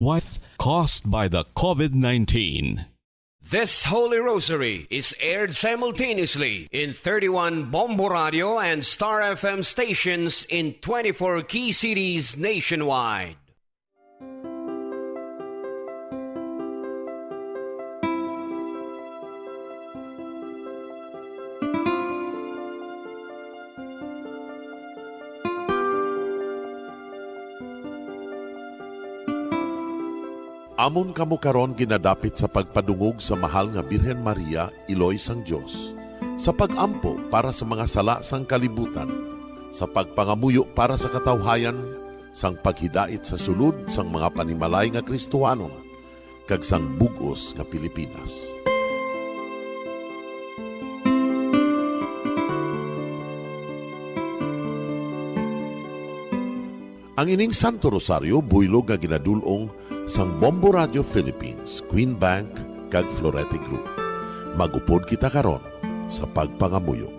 wife caused by the COVID-19. This Holy Rosary is aired simultaneously in 31 Bombo Radio and Star FM stations in 24 key cities nationwide. Amon kamo karon ginadapit sa pagpadungog sa mahal nga Birhen Maria, Iloy sang Dios, sa pagampo para sa mga sala sang kalibutan, sa pagpangamuyo para sa katawhayan, sang paghidait sa sulod sang mga panimalay nga Kristohanon, kag sang bugos nga Pilipinas. Ang ining Santo Rosario buylog nga ginadulong sang Bombo Radio Philippines, Queen Bank, kag Florete Group. Magupod kita karon sa pagpangamuyo.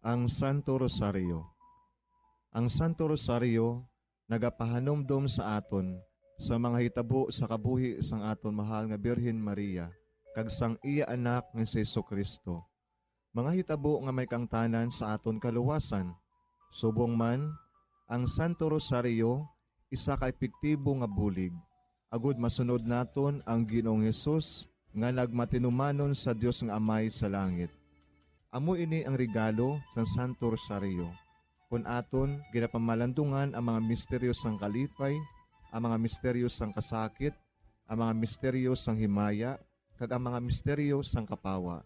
Ang Santo Rosario. Ang Santo Rosario nagapahanomdom sa aton sa mga hitabo sa kabuhi sang aton mahal nga Birhen Maria kag sang iya anak nga si Jesucristo. Mga hitabo nga may kangtanan sa aton kaluwasan. Subong man, ang Santo Rosario isa ka epektibo nga bulig. Agud masunod naton ang Ginoong Hesus nga nagmatinumanon sa Dios nga Amay sa langit. Amo ini ang regalo sa Santo Rosario. Kung aton ginapamalandungan ang mga misteryo sang kalipay, ang mga misteryo sang kasakit, ang mga misteryo sang himaya, kag ang mga misteryo sang kapawa.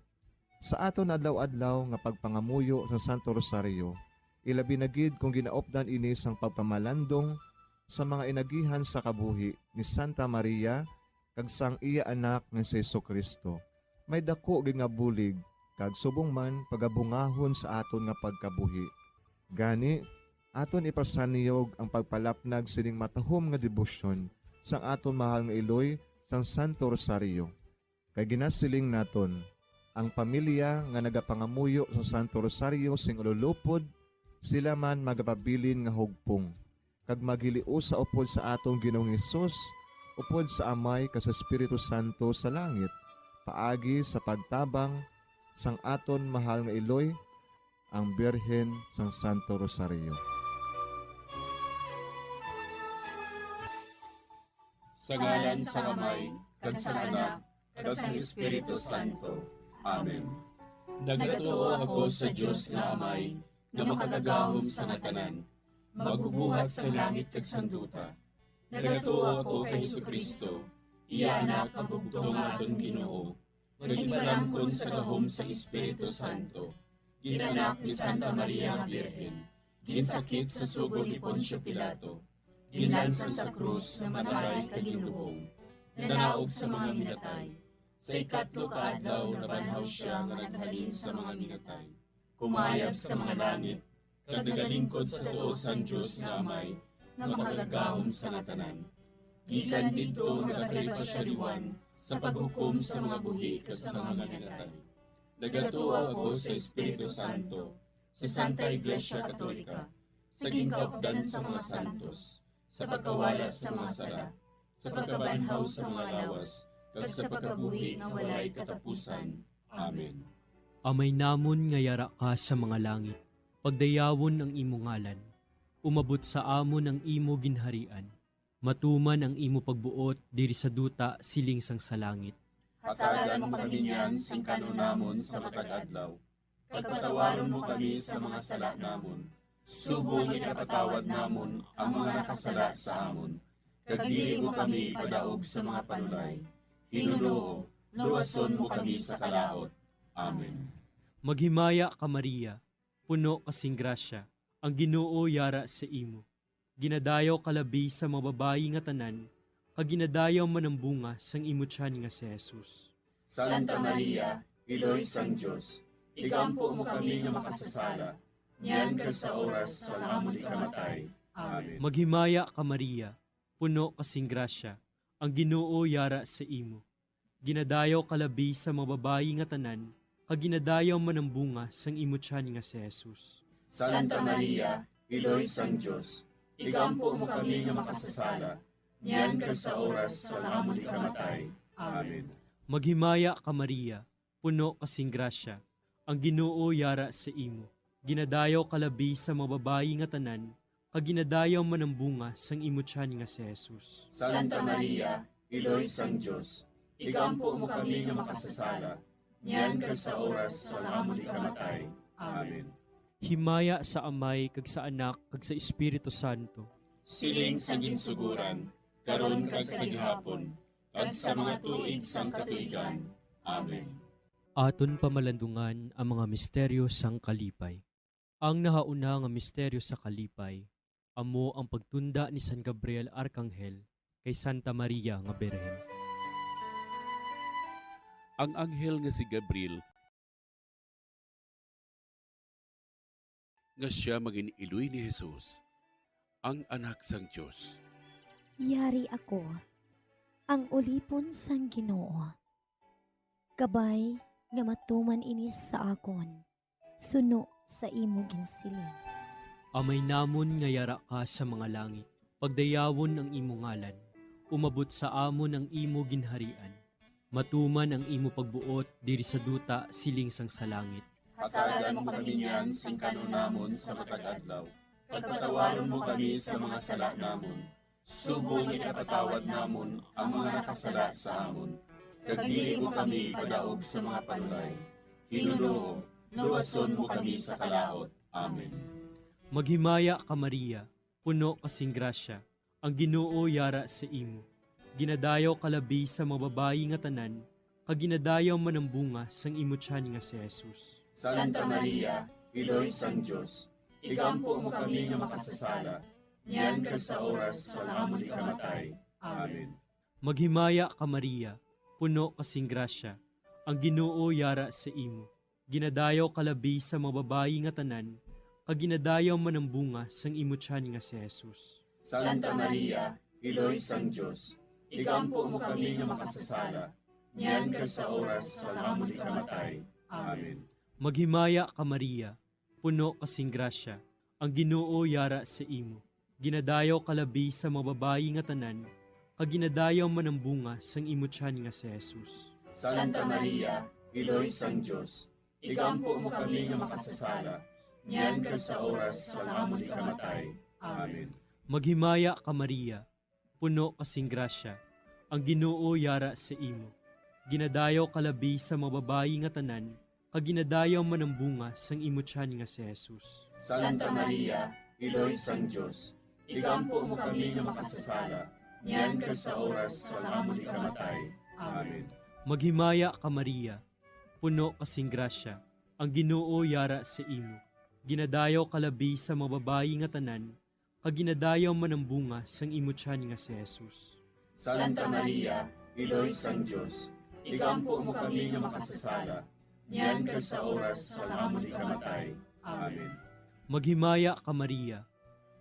Sa aton adlaw-adlaw nga pagpangamuyo sa Santo Rosario, ilabi na gid kung ginaopdan ini sang pagpamalandong sa mga inagihan sa kabuhi ni Santa Maria kag sang iya anak nga si Jesucristo. May dako gid nga bulig kag subong man pagabungahon sa aton nga pagkabuhi. Gani, aton ipasaniyog ang pagpalapnag sining matahom nga debosyon sang aton mahal nga Iloy sang Santo Rosario. Kay ginasiling naton, ang pamilya nga nagapangamuyo sa Santo Rosario sing ululupod, sila man magapabilin nga hugpong. Kag magiliu sa upod sa atong Ginoong Hesus, upod sa Amay kas Espiritu Santo sa langit, paagi sa pagtabang sang aton mahal nga Iloy, ang Birhen sang Santo Rosario. Sa ngalan sa Amay, kag sa Anak, kag sa Espiritu Santo. Amen. Nagatuo ako sa Dios nga Amay, nga makagagahom sa ngatanan, magbubuhat sa langit kag sanduta. Nagatuo ako kay Jesucristo, iya anak ang bugtong aton Ginoo, nagipalangkon sa gahom sa Espiritu Santo. Ginanak ni Santa Maria nga Birhen, ginsakit sa sugod ni Poncio Pilato, ginlansang sa krus na manaray kag ginuhong, nanaog sa mga minatay. Sa ikatlo ka adlaw nabanhaw siya nga naghalin sa mga minatay, kumayab sa mga langit, kag nagalingkod sa tuo sang Dios nga Amay, nga makagagahom sa ngatanan. Gikan didto nagakalipa siya liwan sa paghukom sa mga buhi kas sa mga minatay. Nagatuo ako sa Espiritu Santo, sa Santa Iglesia Katolika, sa gingkaupdan sa mga santos, sa pagkawala sa mga sala, sa pagkabanhaw sa mga lawas, kag sa pagkabuhi nga walay katapusan. Amen. Amay namon nga yara ka sa mga langit, pagdayawon ang imo ngalan, umabot sa amon ang imo ginharian, matuman ang imo pagbuot diri sa duta siling sang sa langit. Hatagan mo kami niyan sing kanunamon sa matag adlaw. Pagpatawaron mo kami sa mga sala namon. Subong ipatawad namon ang mga nakasala sa amon. Kag dili mo kami padaog sa mga panulay. Hinunoo, luwason mo kami sa kalaot. Amen. Maghimaya ka Maria, puno kasing grasya, ang Ginoo yara sa imo. Ginadayaw kalabi sa mga babayi nga tanan, kag ginadayaw man ang bunga sang imo tiyan nga si Jesus. Santa Maria, Iloy sang Dios, igampo mo kami nga makasasala, niyan kag sa oras sa amon ikamatay. Amen. Maghimaya ka Maria, puno kasing grasya, ang Ginoo yara sa imo. Ginadayaw kalabi sa mababayi nga tanan, kaginadayaw man ang bunga sang imo tiyan nga si Jesus. Santa Maria, Iloy sang Diyos, igampo mo kami nga makasasala, niyan ka sa oras sa amon ikamatay. Amen. Maghimaya ka Maria, puno kasing grasya, ang Ginoo yara sa imo. Ginadayaw kalabi sa mababayi nga tanan, kaginadayaw man ang bunga sang imo tiyan nga si Jesus. Santa Maria, Iloy sang Diyos, igampo mo kami nga makasasala, niyan ka sa oras sa amon ikamatay. Amen. Himaya sa Amay, kag sa Anak, kag sa Espiritu Santo. Siling sa ginsuguran, karon kag sa gihapon, kag sa mga tuig sang katuigan. Amen. Aton pamalandungan ang mga misteryo sang kalipay. Ang nahauna nga misteryo sa kalipay, amo ang pagtunda ni San Gabriel Arkanghel kay Santa Maria nga Birhen. Ang anghel nga si Gabriel nga siya maging iloy ni Jesus, ang anak sang Diyos. Yari ako, ang ulipon sang Ginoo. Kabay nga matuman inis sa akon, suno sa imo ginsiling. Amay namon nga yara ka sa mga langit, pagdayawon ang imo ngalan, umabot sa amon ang imo ginharian. Matuman ang imo pagbuot diri sa duta siling sang sa langit. Hatagan mo kami niyan sing kanon namon sa matag adlaw. Pagpatawaron mo kami sa mga sala namon. Subong ipatawad namon ang mga nakasala sa amon. Kag dili mo kami padaog sa mga panulay. Hinunoo, luwason mo kami sa kalaot. Amen. Maghimaya ka Maria, puno kasing grasya, ang Ginoo yara sa imo. Ginadayaw kalabi sa mababayi nga tanan, kaginadayaw man ang bunga sang imo tiyan nga si Jesus. Santa Maria, Iloy sang Diyos, igampo mo kami nga makasasala, niyan ka sa oras sa amon ikamatay. Amen. Maghimaya ka Maria, puno kasing grasya, ang Ginoo yara sa imo. Ginadayaw kalabi sa mababayi nga tanan, kaginadayaw man ang bunga sang imo tiyan nga si Jesus. Santa Maria, Iloy sang Diyos, igampo mo kami nga makasasala, niyan ka sa oras sa amon ikamatay. Amen. Maghimaya ka Maria, puno kasing grasya, ang Ginoo yara sa imo. Ginadayaw kalabi sa mababayi nga tanan, kaginadayaw man ang bunga sang imo tiyan nga si Jesus. Santa Maria, Iloy sang Diyos, igampo mo kami nga makasasala, niyan ka sa oras sa amon ikamatay. Amen. Maghimaya ka Maria, puno kasing grasya, ang Ginoo yara sa imo. Ginadayaw kalabi sa mababayi nga tanan, kaginadayaw man ang bunga sang imo tiyan nga si Jesus. Santa Maria, Iloy sang Diyos, igampo mo kami nga makasasala, niyan ka sa oras sa amon ikamatay. Amen. Maghimaya ka Maria, puno kasing grasya, ang Ginoo yara sa imo. Ginadayaw kalabi sa mababayi nga tanan, kaginadayaw man ang bunga sang imo tiyan nga si Jesus. Santa Maria, Iloy sang Diyos, igampo mo kami nga makasasala, niyan ka sa oras sa amon ikamatay. Amen. Maghimaya ka Maria,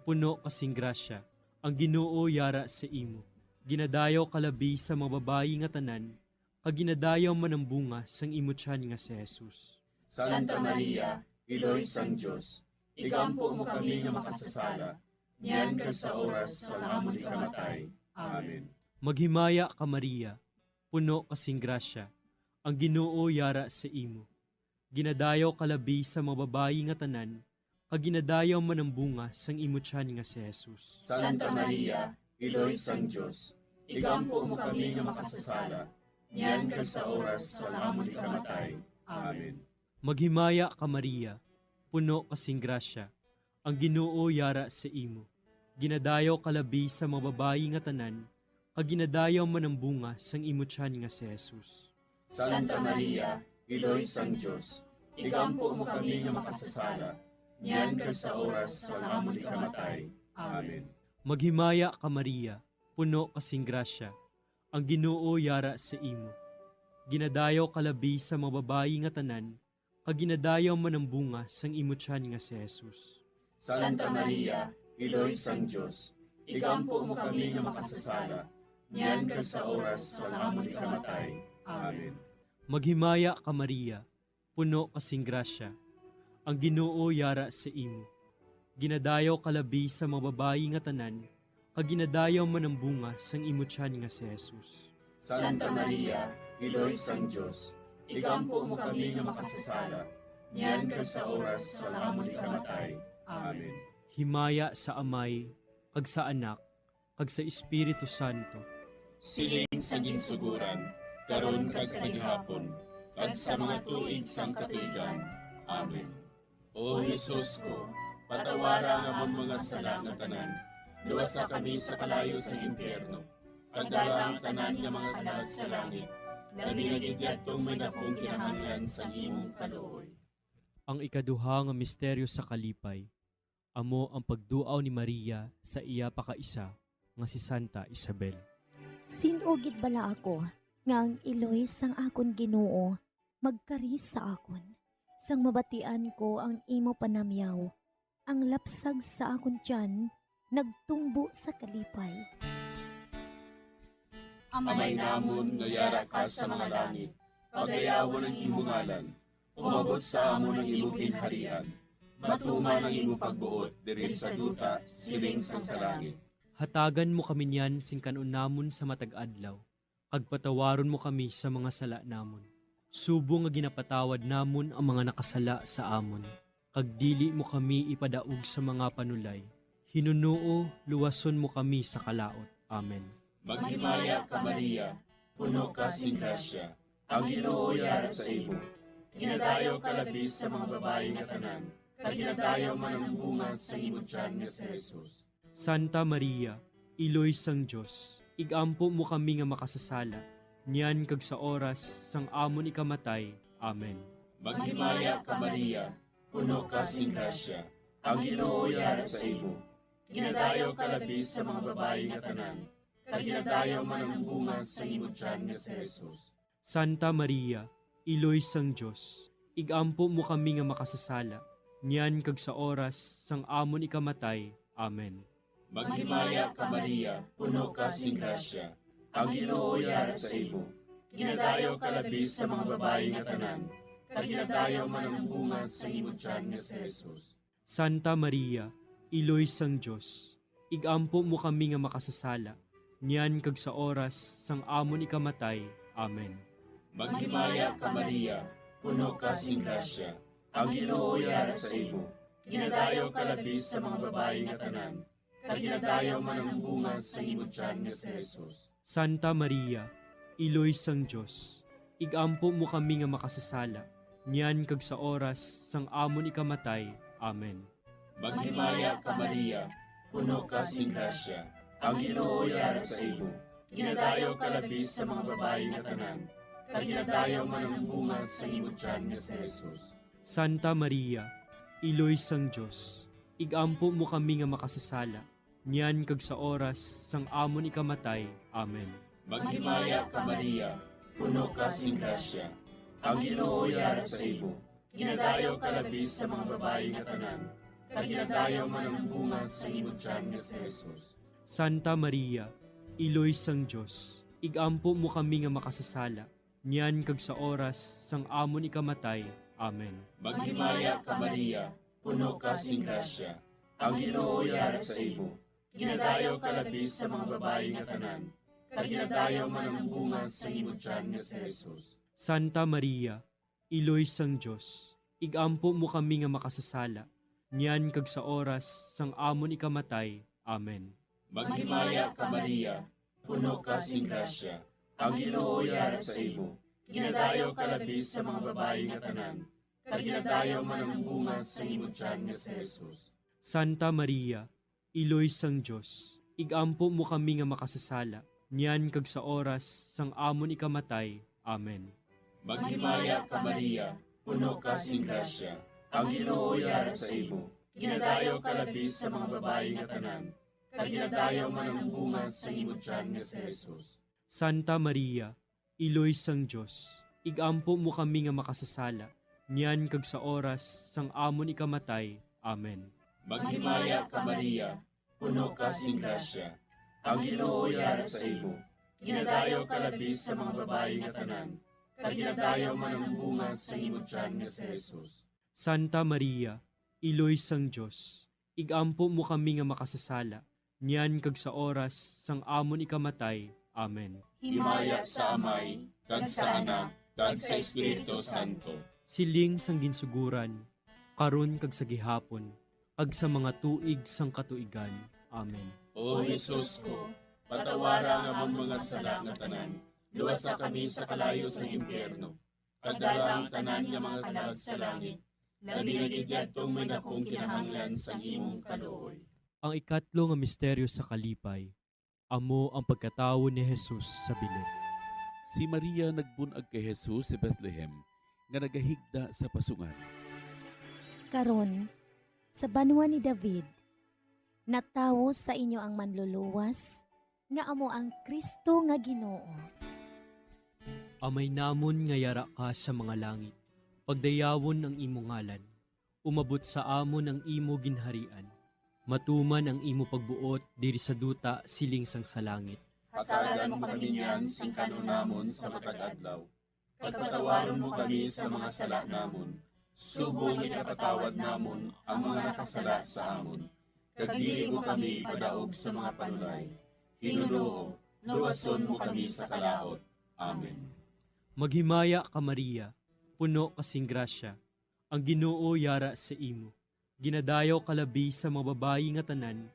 puno kasing grasya, ang Ginoo yara sa imo. Ginadayaw kalabi sa mababayi nga tanan, kaginadayaw man ang bunga sang imo tiyan nga si Jesus. Santa Maria, Iloy sang Diyos, igampo mo kami nga makasasala, niyan ka sa oras sa amon ikamatay. Amen. Maghimaya ka Maria, puno kasing grasya, ang Ginoo yara sa imo. Ginadayaw kalabi sa mababayi nga tanan, kaginadayaw man ang bunga sang imo tiyan nga si Jesus. Santa Maria, Iloy sang Diyos, igampo mo kami nga makasasala, niyan ka sa oras sa amon ikamatay. Amen. Maghimaya ka Maria, puno kasing grasya, ang Ginoo yara sa imo. Ginadayaw kalabi sa mababayi nga tanan, kaginadayaw man ang bunga sang imo tiyan nga si Jesus. Santa Maria, Iloy sang Diyos, igampo mo kami nga makasasala, niyan ka sa oras sa amon ikamatay. Amen. Maghimaya ka Maria, puno kasing grasya, ang Ginoo yara sa imo. Ginadayaw kalabi sa mababayi nga tanan, kaginadayaw man ang bunga sang imo tiyan nga si Jesus. Santa Maria, Iloy sang Diyos, igampo mo kami nga makasasala, niyan kag sa oras sa amon ikamatay. Amen. Maghimaya ka Maria, puno kasing grasya. Ang Ginoo yara sa imo. Ginadayaw kalabi sa mga babayi nga tanan, kag ginadayaw man ang bunga sang imo tiyan nga si Jesus. Santa Maria, Iloy sang Diyos, igampo mo kami nga makasasala, niyan kag sa oras sa amon ikamatay. Amen. Himaya sa Amay, kag sa Anak, kag sa Espiritu Santo. Siling sa ginsuguran, karon kag sa gihapon, kag sa mga tuig sang katuigan. Amen. O Jesus ko, patawara nga amon mga sala nga tanan, luwasa kami sa kalayo sa impyerno, kagdala ang tanan nga mga kalag sa langit, labi na gidyadtong may dakong kinahanglan sa imong kaluoy. Ang ikaduha nga misteryo sa kalipay, amo ang pagduaw ni Maria sa iya pakaisa nga si Santa Isabel. Sinugid bala ako, nga ang iloy sang akon Ginoo, magkaris sa akon. Sang mabatian ko ang imo panamyaw, ang lapsag sa akon tiyan, nagtumbo sa kalipay. Amay namon nga yara ka sa mga langit, pagayawan ang imong ngalan, umabot sa amon ang imong ginharian, matuman ang imong pagbuot diri sa duta siling sa langit. Hatagan mo kami niyan sing kanon namon sa matag adlaw, kag patawaron mo kami sa mga sala namon. Subo nga ginapatawad namon ang mga nakasala sa amon, kag dili mo kami ipadaog sa mga panulay. Hinunuo, luwason mo kami sa kalaot. Amen. Maghimaya ka Maria, puno ka sing grasya, ang Ginoo yara sa imo. Ginadayaw ka labis sa mga babae nga tanan, kag ginadayaw man ang bunga sa imo tiyan nga si Jesus. Santa Maria, Iloy sang Diyos, igampo mo kami nga makasasala, niyan kag sa oras sang amon ikamatay. Amen. Maghimaya ka Maria, puno ka sing grasya, ang Ginoo yara sa imo. Ginadayaw ka labis sa mga babae nga tanan, kag ginadayaw man ang bunga sa imo tiyan nga si Jesus. Santa Maria, Iloy sang Diyos, igampo mo kami nga makasasala, niyan kag sa oras sang amon ikamatay. Amen. Maghimaya ka Maria, puno ka sing grasya, ang Ginoo yara sa imo. Ginadayaw ka labis sa mga babae nga tanan, kag ginadayaw man ang bunga sa imo tiyan nga si Jesus. Santa Maria, Iloy sang Diyos, igampo mo kami nga makasasala, niyan kag sa oras sang amon ikamatay. Amen. Maghimaya ka Maria, puno ka sing grasya, ang Ginoo yara sa imo. Ginadayaw ka labis sa mga babae nga tanan, kag ginadayaw man ang bunga sa imo tiyan nga si Jesus. Santa Maria, Iloy sang Diyos, igampo mo kami nga makasasala, niyan kag sa oras sang amon ikamatay. Amen. Maghimaya ka Maria, puno ka sing grasya, ang Ginoo yara sa imo. Ginadayaw ka labis sa mga babae nga tanan, kag ginadayaw man ang bunga sa imo tiyan nga si Jesus. Santa Maria, Iloy sang Diyos, igampo mo kami nga makasasala, niyan kag sa oras sang amon ikamatay. Amen. Maghimaya ka Maria, puno ka sing grasya, ang Ginoo yara sa imo. Ginadayaw ka labis sa mga babae nga tanan, kag ginadayaw man ang bunga sa imo tiyan nga si Jesus. Santa Maria, Iloy sang Diyos, igampo mo kami nga makasasala, niyan kag sa oras sang amon ikamatay. Amen. Maghimaya ka Maria, puno ka sing grasya, ang Ginoo yara sa imo. Ginadayaw ka labis sa mga babae nga tanan, kag ginadayaw man ang bunga sa imo tiyan nga si Jesus. Santa Maria, Iloy sang Diyos, igampo mo kami nga makasasala, niyan kag sa oras sang amon ikamatay. Amen. Maghimaya ka Maria, puno ka sing grasya, ang Ginoo yara sa imo. Ginadayaw ka labis sa mga babae nga tanan, kag ginadayaw man ang bunga sa imo tiyan nga si Jesus. Santa Maria, Iloy sang Diyos, igampo mo kami nga makasasala, niyan kag sa oras sang amon ikamatay. Amen. Maghimaya ka Maria, puno ka sing grasya, ang Ginoo yara sa imo. Ginadayaw ka labis sa mga babae nga tanan, kag ginadayaw man ang bunga sa imo tiyan nga si Jesus. Santa Maria, Iloy sang Diyos, igampo mo kami nga makasasala, niyan kag sa oras sang amon ikamatay. Amen. Maghimaya ka Maria, puno ka sing grasya. Ang Ginoo yara sa imo, ginadayaw ka labi sa mga babae nga tanan, kag ginadayaw man ang bunga sa imong tiyan nga si Jesus. Santa Maria, Iloy sang Diyos, igampo mo kami nga makasasala, niyan kag sa oras sang amon ikamatay. Amen. Himaya sa Amay, kag sa Anak, kag sa Espiritu Santo. Siling sang ginsuguran, karon kag sa gihapon, kag sa mga tuig sang katuigan. Amen. O Jesus ko, patawara nga ang mga sala nga tanan, luwasa kami sa kalayo sa impyerno, kadala ang tanan nga mga kalag sa langit, labi na gidyadtong may dakong kinahanglan sa imong kaluoy. Ang ikatlo nga misteryo sa kalipay, amo ang pagkatawo ni Jesus sa bilog. Si Maria nagbunag kay Jesus sa Bethlehem nga nagahigda sa pasungan. Karon, sa banwa ni David, natawo sa inyo ang manluluwas, nga amo ang Kristo nga Ginoo. Amay namon nga yara ka sa mga langit, pagdayawon ang imo ngalan, umabot sa amon ang imo ginharian, matuman ang imo pagbuot diri sa duta siling sang sa langit. Hatagan mo kami niyan sing kanunamon sa matag adlaw. Pagpatawaron mo kami sa mga sala namon, subong ipatawad namon ang mga nakasala sa amon. Kag dili mo kami padaog sa mga panulay. Hinunoo, luwason mo kami sa kalaot. Amen. Maghimaya ka Maria, puno kasing grasya, ang Ginoo yara sa imo. Ginadayaw kalabi sa mga babayi nga tanan,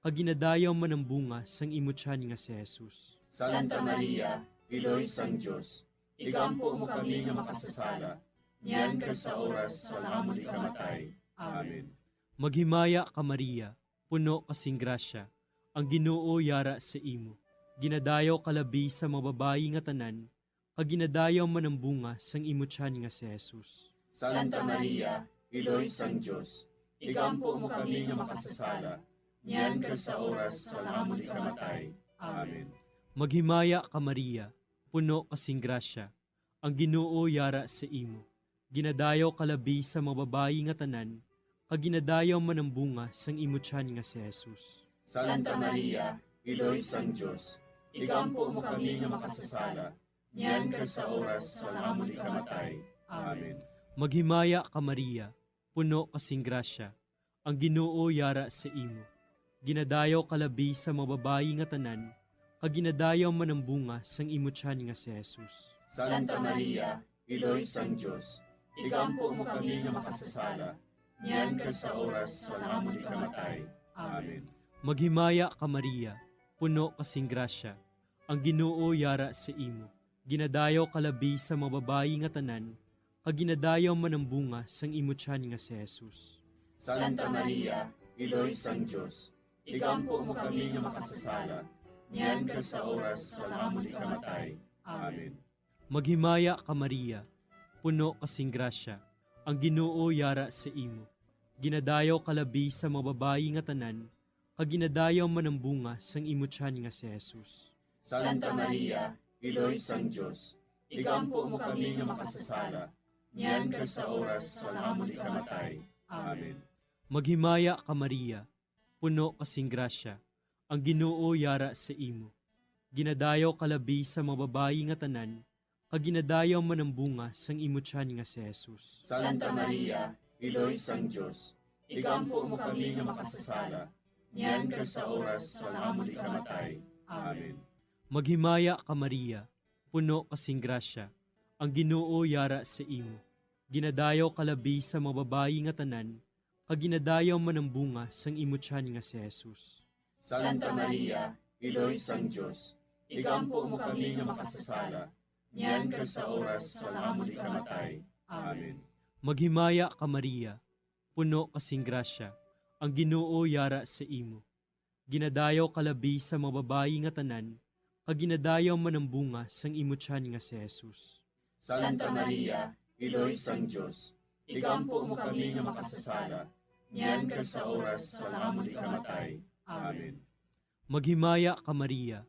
kag ginadayaw man ang bunga sang imo tiyan nga si Jesus. Santa Maria, Iloy sang Diyos, igampo mo kami nga makasasala, niyan kag sa oras sa amon ikamatay. Amen. Maghimaya ka Maria, puno kasing grasya, ang Ginoo yara sa imo. Ginadayaw kalabi sa mga babayi nga tanan, kag ginadayaw man ang bunga sang imo tiyan nga si Jesus. Santa Maria, Iloy sang Diyos, igampo mo kami nga makasasala, niyan kag sa oras sa amon ikamatay. Amen. Maghimaya ka Maria, puno kasing grasya, ang Ginoo yara sa imo. Ginadayaw kalabi sa mga babayi nga tanan, kag ginadayaw man ang bunga sang imo tiyan nga si Jesus. Santa Maria, Iloy sang Diyos, igampo mo kami nga makasasala, niyan kag sa oras sa amon ikamatay. Amen. Maghimaya ka Maria, puno kasing grasya, ang Ginoo yara sa imo. Ginadayaw kalabi sa mga babayi nga tanan, kag ginadayaw man ang bunga sang imo tiyan nga si Jesus. Santa Maria, Iloy sang Diyos, igampo mo kami nga makasasala, niyan kag sa oras sa amon ikamatay. Amen. Maghimaya ka Maria, puno kasing grasya, ang Ginoo yara sa imo. Ginadayaw kalabi sa mga babayi nga tanan, kag ginadayaw man ang bunga sang imo tiyan nga si Jesus. Santa Maria, Iloy sang Diyos, igampo mo kami nga makasasala, niyan kag sa oras sa amon ikamatay. Amen. Maghimaya ka Maria, puno kasing grasya, ang Ginoo yara sa imo. Ginadayaw kalabi sa mga babayi nga tanan, kag ginadayaw man ang bunga sang imo tiyan nga si Jesus. Santa Maria, Iloy sang Diyos, igampo mo kami nga makasasala, niyan kag sa oras sa amon ikamatay. Amen. Maghimaya ka Maria, puno kasing grasya, ang Ginoo yara sa imo. Ginadayaw kalabi sa mga babayi nga tanan, kag ginadayaw man ang bunga sang imo tiyan nga si Jesus. Santa Maria, Iloy sang Diyos, igampo mo kami nga makasasala, niyan kag sa oras sa amon ikamatay. Amen. Maghimaya ka Maria, puno kasing grasya, ang Ginoo yara sa imo. Ginadayaw kalabi sa mga babayi nga tanan, kag ginadayaw man ang bunga sang imo tiyan nga si Jesus. Santa Maria, Iloy sang Diyos, igampo mo kami nga makasasala, niyan kag sa oras sa amon ikamatay. Amen. Maghimaya ka Maria, puno kasing grasya, ang Ginoo yara sa imo. Ginadayaw kalabi sa mga babayi nga tanan, kag ginadayaw man ang bunga sang imo tiyan nga si Jesus. Santa Maria, Iloy sang Diyos, igampo mo kami nga makasasala, niyan kag sa oras sa amon ikamatay. Amen. Maghimaya ka Maria,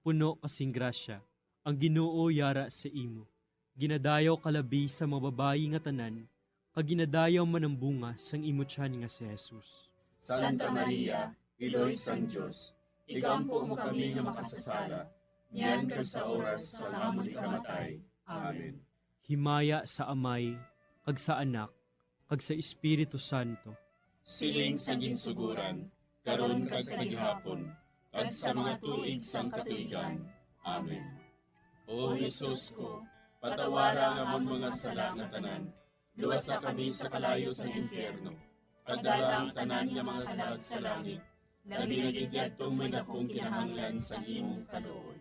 puno kasing grasya, ang Ginoo yara sa imo. Ginadayaw kalabi sa mga babayi nga tanan, kag ginadayaw man ang bunga sang imo tiyan nga si Jesus. Santa Maria, Iloy sang Diyos, igampo mo kami nga makasasala, niyan kag sa oras sa amon ikamatay. Amen. Himaya sa Amay, kag sa Anak, kag sa Espiritu Santo. Siling sang ginsuguran, karon kag sa gihapon, kag sa mga tuig sang katuigan. Amen. O Jesus ko, patawara nga amon mga sala nga tanan, luwasa kami sa kalayo sa impyerno, pagdala ang tanan nga mga kalag sa langit, labi na gidyadtong may dakong kinahanglan sa imong kaluoy.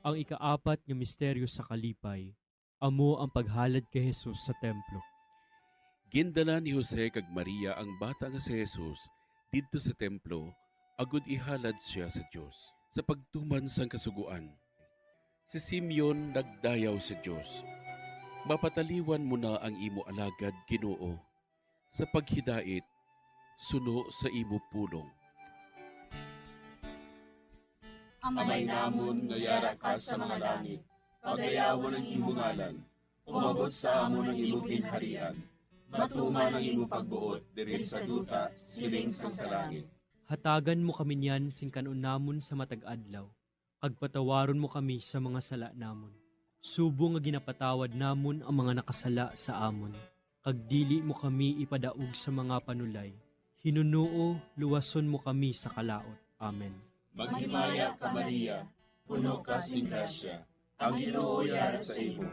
Ang ikaapat nga misteryo sa kalipay, amo ang paghalad kay Jesus sa templo. Gindala ni Jose kag Maria ang bata nga si Jesus didto sa templo, agud ihalad siya sa Dios sa pagtuman sang kasuguan. Si Simeon nagdayaw sa Dios. Mapataliwan mo na ang imo alagad, Ginoo, sa paghidait suno sa imo pulong. Amay namon nga yara ka sa mga langit, pagayawon ang imong ngalan, umabot sa amon ang imong ginharian, matuman ang imong pagbuot diri sa duta siling sa langit. Hatagan mo kami niyan sing kanon namon sa matag adlaw, kag patawaron mo kami sa mga sala namon. Subo nga ginapatawad namon ang mga nakasala sa amon, kag dili mo kami ipadaog sa mga panulay. Hinunuo, luwason mo kami sa kalaot. Amen. Maghimaya ka Maria, puno ka sing grasya, ang Ginoo yara sa imo.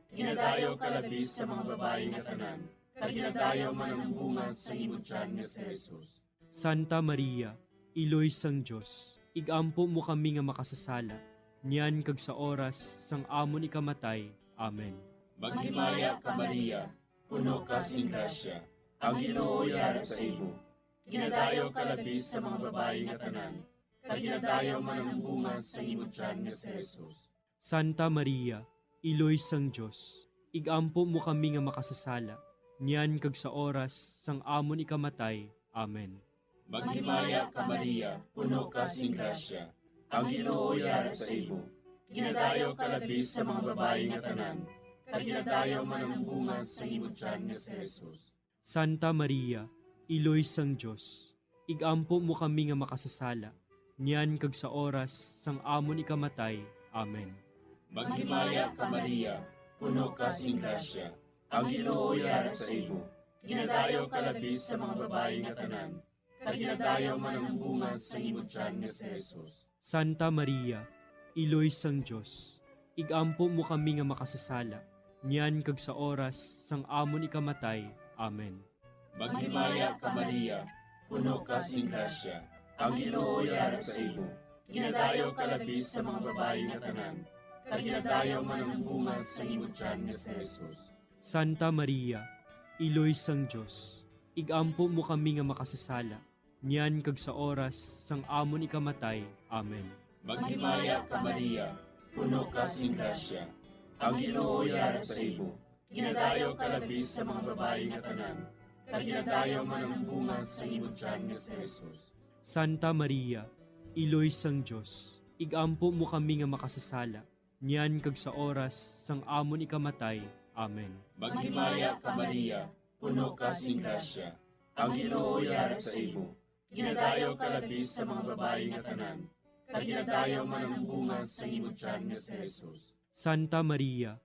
Ginadayaw ka labis sa mga babae nga tanan, kag ginadayaw man ang bunga sa imong tiyan nga si Jesus. Santa Maria, Iloy sang Diyos, igampo mo kami nga makasasala, niyan kag sa oras sang amon ikamatay. Amen. Maghimaya ka Maria, puno ka sing grasya, ang Ginoo yara sa imo. Ginadayaw ka labis sa mga babae nga tanan, kag ginadayaw man ang bunga sa imong tiyan nga si Jesus. Santa Maria, Iloy sang Diyos, igampo mo kami nga makasasala, niyan kag sa oras sang amon ikamatay. Amen. Maghimaya ka Maria, puno ka sing grasya, ang Ginoo yara sa imo. Ginadayaw ka labis sa mga babae nga tanan, kag ginadayaw man ang bunga sa imong tiyan nga si Jesus. Santa Maria, Iloy sang Diyos, igampo mo kami nga makasasala, niyan kag sa oras sang amon ikamatay. Amen. Maghimaya ka Maria, puno ka sing grasya, ang Ginoo yara sa imo. Ginadayaw ka labis sa mga babae nga tanan, kag ginadayaw man ang bunga sa imong tiyan nga si Jesus. Santa Maria, Iloy sang Diyos, igampo mo kami nga makasasala, niyan kag sa oras sang amon ikamatay. Amen. Maghimaya ka Maria, puno ka sing grasya, ang Ginoo yara sa imo. Ginadayaw ka labis sa mga babae nga tanan, kag ginadayaw man ang bunga sa imong tiyan nga si Jesus. Santa Maria, Iloy sang Diyos, igampo mo kami nga makasasala, niyan kag sa oras sang amon ikamatay. Amen. Maghimaya ka Maria, puno ka sing grasya, ang Ginoo yara sa imo. Ginadayaw ka labis sa mga babae nga tanan, kag ginadayaw man ang bunga sa imong tiyan nga si Jesus. Santa Maria, Iloy sang Diyos, igampo mo kami nga makasasala, niyan kag sa oras sang amon ikamatay. Amen. Maghimaya ka Maria, puno ka sing grasya, ang Ginoo yara sa imo. Ginadayaw ka labis sa mga babae nga tanan, kag ginadayaw man ang bunga sa imong tiyan nga si Jesus. Santa Maria,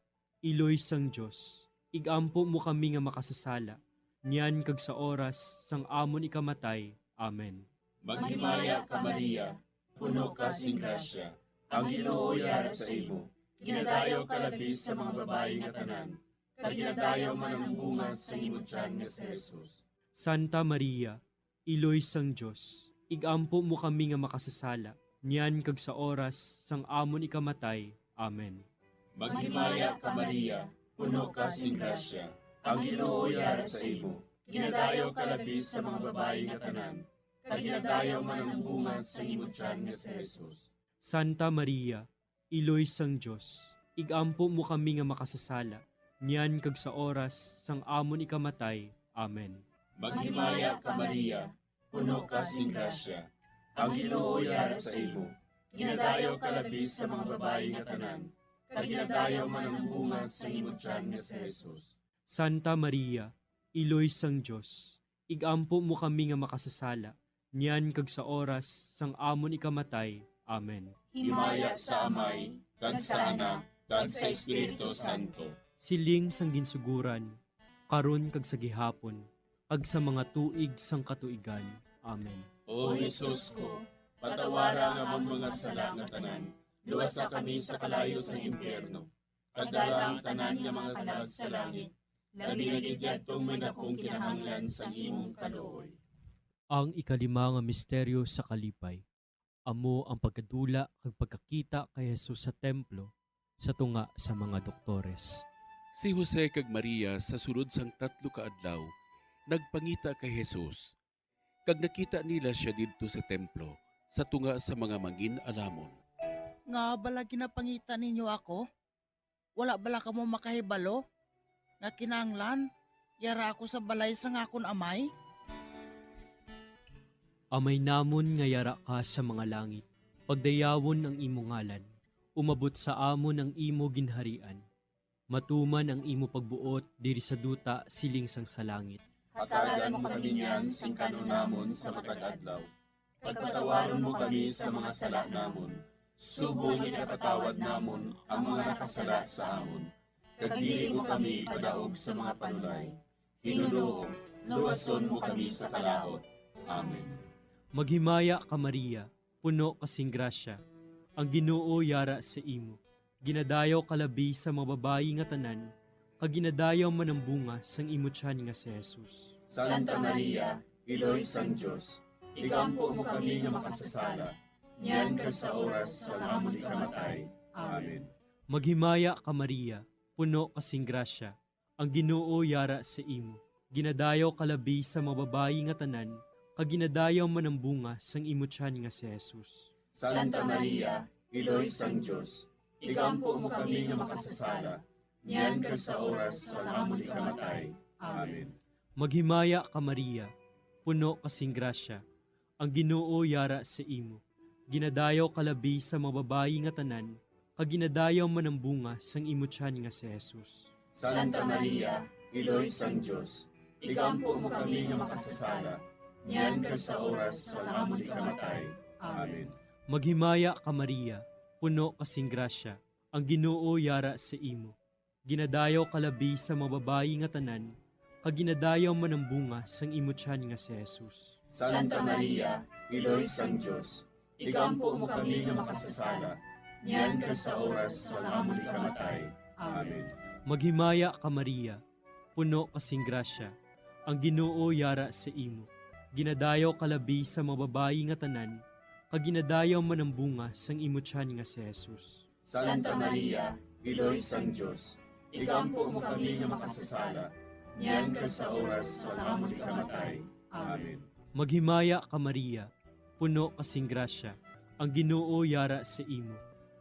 Iloy sang Diyos, igampo mo kami nga makasasala, niyan kag sa oras sang amon ikamatay. Amen. Maghimaya ka Maria, puno ka sing grasya, ang Ginoo yara sa imo. Ginadayaw ka labis sa mga babae nga tanan, kag ginadayaw man ang bunga sa imong tiyan nga si Jesus. Santa Maria, Iloy sang Diyos, igampo mo kami nga makasasala, niyan kag sa oras sang amon ikamatay. Amen. Maghimaya ka Maria, puno ka sing grasya, ang Ginoo yara sa imo. Ginadayaw ka labis sa mga babae nga tanan, kag ginadayaw man ang bunga sa imong tiyan nga si Jesus. Santa Maria, Iloy sang Diyos, igampo mo kami nga makasasala, niyan kag sa oras sang amon ikamatay. Amen. Maghimaya ka Maria, puno ka sing grasya, ang Ginoo yara sa imo. Ginadayaw ka labis sa mga babae nga tanan, kag ginadayaw man ang bunga sa imong tiyan nga si Jesus. Santa Maria, Iloy sang Diyos, igampo mo kami nga makasasala, niyan kag sa oras sang amon ikamatay. Amen. Himaya sa Amay, kag sa Anak, kag sa Espiritu Santo. Siling sang ginsuguran, karon kag sa gihapon, kag sa mga tuig sang katuigan. Amen. O Jesus ko, patawara nga ang mga sala nga tanan, luwasa kami sa kalayo sa impyerno. Pagdala ang tanan nga mga kalag sa langit, labi na gidyadtong may dakong kinahanglan sa imong kaluoy. Ang ikalima nga misteryo sa kalipay. Amo ang pagkadula kag pagkakita kay Jesus sa templo sa tunga sa mga doktores. Si Jose kag Maria sa sulod sang 3 ka adlaw nagpangita kay Jesus. Kag nakita nila siya didto sa templo sa tunga sa mga mangin-alamon. Nga bala ginapangita ninyo ako? Wala bala ka mo makahibalo? Nga kinanglan, yara ako sa balay sa ngakon amay? Amay namon nga yara ka sa mga langit, pagdayawon ang imo ngalan, umabot sa amon ang imo ginharian. Matuman ang imo pagbuot diri sa duta siling sang sa langit. Hatagan mo kami niyan sing kanunamon sa matag adlaw. Pagpatawaron mo kami sa mga sala namon. Subong ipatawad namon ang mga nakasala sa amon. Kag dili mo kami padaog sa mga panulay. Hinuluo, luwason mo kami sa kalaot. Amen. Maghimaya ka Maria, puno kasing grasya, ang Ginoo yara sa imo. Ginadayaw kalabi sa mga babayi nga tanan, kag ginadayaw man ang bunga sang imo tiyan nga si Jesus. Santa Maria, Iloy sang Diyos, igampo mo kami nga makasasala, niyan ka sa oras sa amon ikamatay. Amen. Maghimaya ka Maria, puno kasing grasya, ang Ginoo yara sa imo. Ginadayaw kalabi sa mga babayi nga tanan, kag ginadayaw man ang bunga sang imo tiyan nga si Jesus. Santa Maria, Iloy sang Diyos, igampo mo kami nga makasasala, niyan ka sa oras sa amon ikamatay. Amen. Maghimaya ka Maria, puno kasing grasya, ang Ginoo yara sa imo. Ginadayaw kalabi sa mga babayi nga tanan, kag ginadayaw man ang bunga sang imo tiyan nga si Jesus. Santa Maria, Iloy sang Diyos, igampo mo kami nga makasasala, niyan ka sa oras sa amon ikamatay. Amen. Maghimaya ka Maria, puno kasing grasya, ang Ginoo yara sa imo. Ginadayaw kalabi sa mga babayi nga tanan, kag ginadayaw man ang bunga sang imo tiyan nga si Jesus. Santa Maria, Iloy sang Diyos, igampo mo kami nga makasasala, niyan ka sa oras sa amon ikamatay. Amen. Maghimaya ka Maria, puno kasing grasya, ang Ginoo yara sa imo. Ginadayaw kalabi sa mga babayi nga tanan, kag ginadayaw man ang bunga sang imo tiyan nga si Jesus. Santa Maria, Iloy sang Diyos, igampo mo kami nga makasasala, niyan ka sa oras sa amon ikamatay. Amen. Maghimaya ka Maria, puno kasing grasya, ang Ginoo yara sa imo.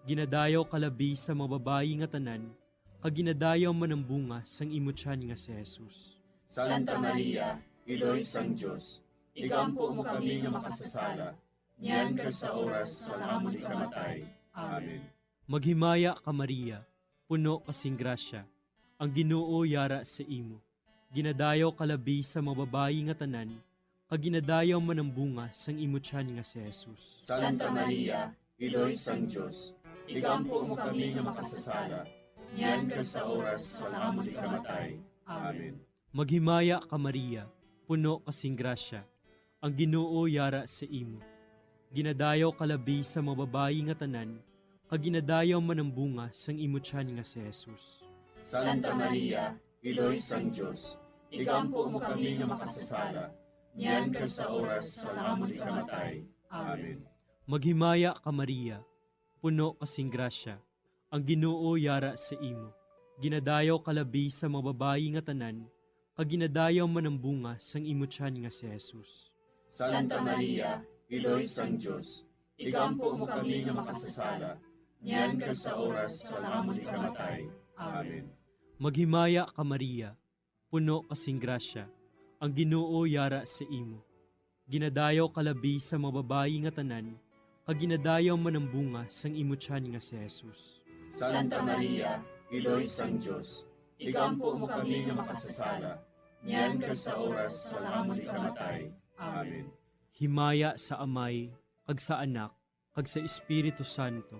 Ginadayaw kalabi sa mga babayi nga tanan, kag ginadayaw man ang bunga sang imo tiyan nga si Jesus. Santa Maria, Iloy sang Diyos, igampo mo kami nga makasasala, niyan ka sa oras sa amon ikamatay. Amen. Maghimaya ka Maria, puno kasing grasya, ang Ginoo yara sa imo. Ginadayaw kalabi sa mga babayi nga tanan, kag ginadayaw man ang bunga sang imo tiyan nga si Jesus. Santa Maria, Iloy sang Diyos, igampo mo kami nga makasasala, niyan ka sa oras sa amon ikamatay. Amen. Maghimaya ka Maria, puno kasing grasya, ang Ginoo yara sa imo. Ginadayaw kalabi sa mga babayi nga tanan, kag ginadayaw man ang bunga sang imo tiyan nga si Jesus. Santa Maria, Iloy sang Diyos, igampo mo kami nga makasasala, niyan ka sa oras sa amon ikamatay. Amen. Maghimaya ka Maria, puno kasing grasya, ang Ginoo yara sa imo. Ginadayaw kalabi sa mga babayi nga tanan, kag ginadayaw man ang bunga sang imo tiyan nga si Jesus. Santa Maria, Iloy sang Diyos, igampo mo kami nga makasasala, niyan ka sa oras sa amon ikamatay. Amen. Maghimaya ka Maria, puno kasing grasya, ang Ginoo yara sa imo. Ginadayaw kalabi sa mga babayi nga tanan, kag ginadayaw man ang bunga sang imo tiyan nga si Jesus. Santa Maria, Iloy sang Diyos, igampo mo kami nga makasasala, niyan ka sa oras sa amon ikamatay. Amen. himaya sa Amay, kag sa Anak, kag sa Espiritu Santo.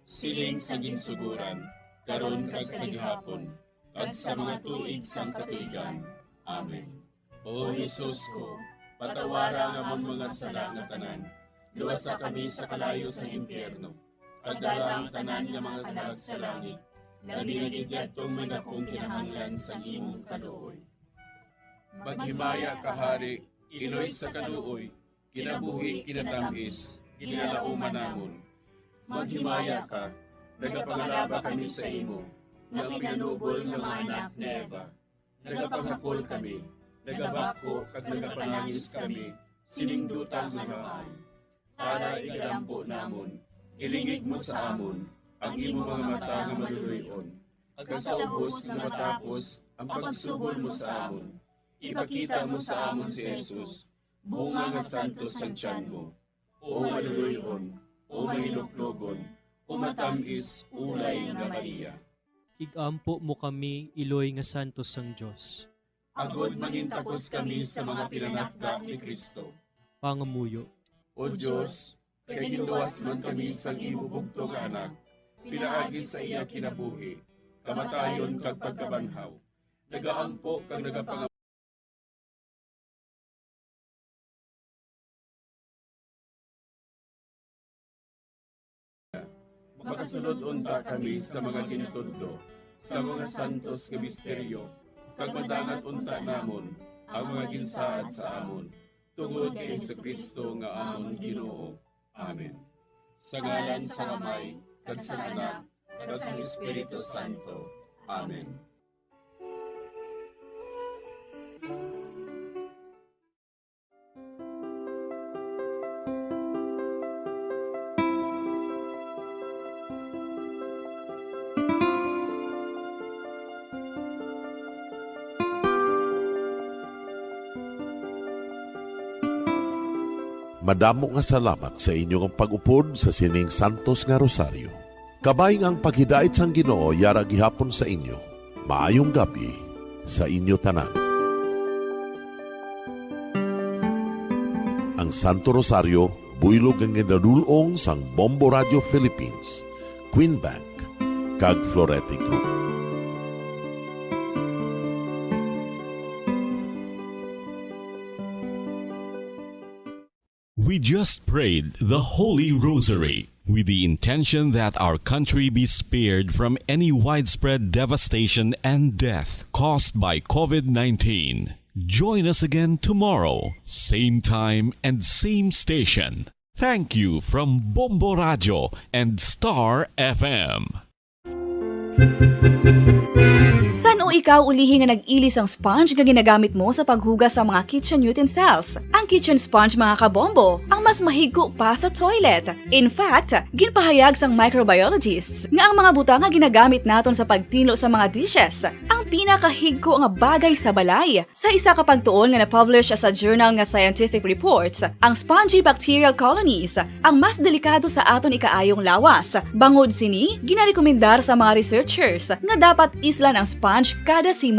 Siling sa ginsuguran, karon kag sa gihapon, kag sa mga tuig sang katuigan. Amen. O Jesus ko, patawara nga among mga sala nga tanan, luwasa kami sa kalayo sa impyerno, kagdala ang tanan nga mga kalag sa langit, nabinagidya itong may dakong kinahanglan sa imong kaluoy. Maghimaya ka, Hari, Iloy sa kaluoy, kinabuhi kinatamis, ginalauman namon. Maghimaya ka, nagapangalaba kami sa imo, nga pinanubol nga mga anak ni Eva. Nagapangakol kami, nagabako kag nagapanangis kami, siningdutang nagamaan. Para igalampo namon, ilingig mo sa amon, ang imo mga mata nga maluluyon. Kag sa ubos na matapos, ang pagsugod mo sa amon. Ipakita mo sa amon si Jesus, bunga nga santos ang tiyan mo. O maluluyon, o mahiluklogon, o matamis, ulay nga Maria. Igampo mo kami, Iloy nga Santos sang Diyos. Agod mangintapos kami sa mga pinanakda ni Kristo. Pangamuyo. O Diyos, kay ginduwas man kami sang imo bugtong nga anak, pinaagi sa iya kinabuhi, kamatayon kag pagkabanhaw. Nagaampo kag nagapang makasunod unta kami sa mga ginutudlo, sa mga santos nga misteryo, kag madangat unta namon ang mga ginsaad sa amon, tungod kay Kristo nga amon Ginoo. Amen. Sa ngalan sa Amay, kag sa Anak, kag sa Espiritu Santo. Amen. Madamo nga salamat sa inyong pag-upod sa sining Santos nga Rosaryo. Kabayng ang paghidait sang Ginoo yara gihapon sa inyo. Maayong gabi sa inyo tanan. Ang Santo Rosario buylog ang ginadulong sang Bombo Radio Philippines, Queen Bank, kag Florete Group. We just prayed the Holy Rosary with the intention that our country be spared from any widespread devastation and death caused by COVID-19. Join us again tomorrow, same time and same station. Thank you from Bombo Radio and Star FM. San o ikaw ulihi nga nag-ilis ang sponge nga ginagamit mo sa paghugas sa mga kitchen utensils? Ang kitchen sponge mga kabombo, ang mas mahigko pa sa toilet. In fact, ginpahayag sang microbiologists nga ang mga butang nga ginagamit naton sa pagtinlo sa mga dishes ang pinakahigko nga bagay sa balay. Sa isa ka pagtuon nga na-publish sa journal nga Scientific Reports, ang spongy bacterial colonies ang mas delikado sa aton ikaayong lawas. Bangod sini, ginarekomendar sa mga researchers nga dapat islan ang sponge kada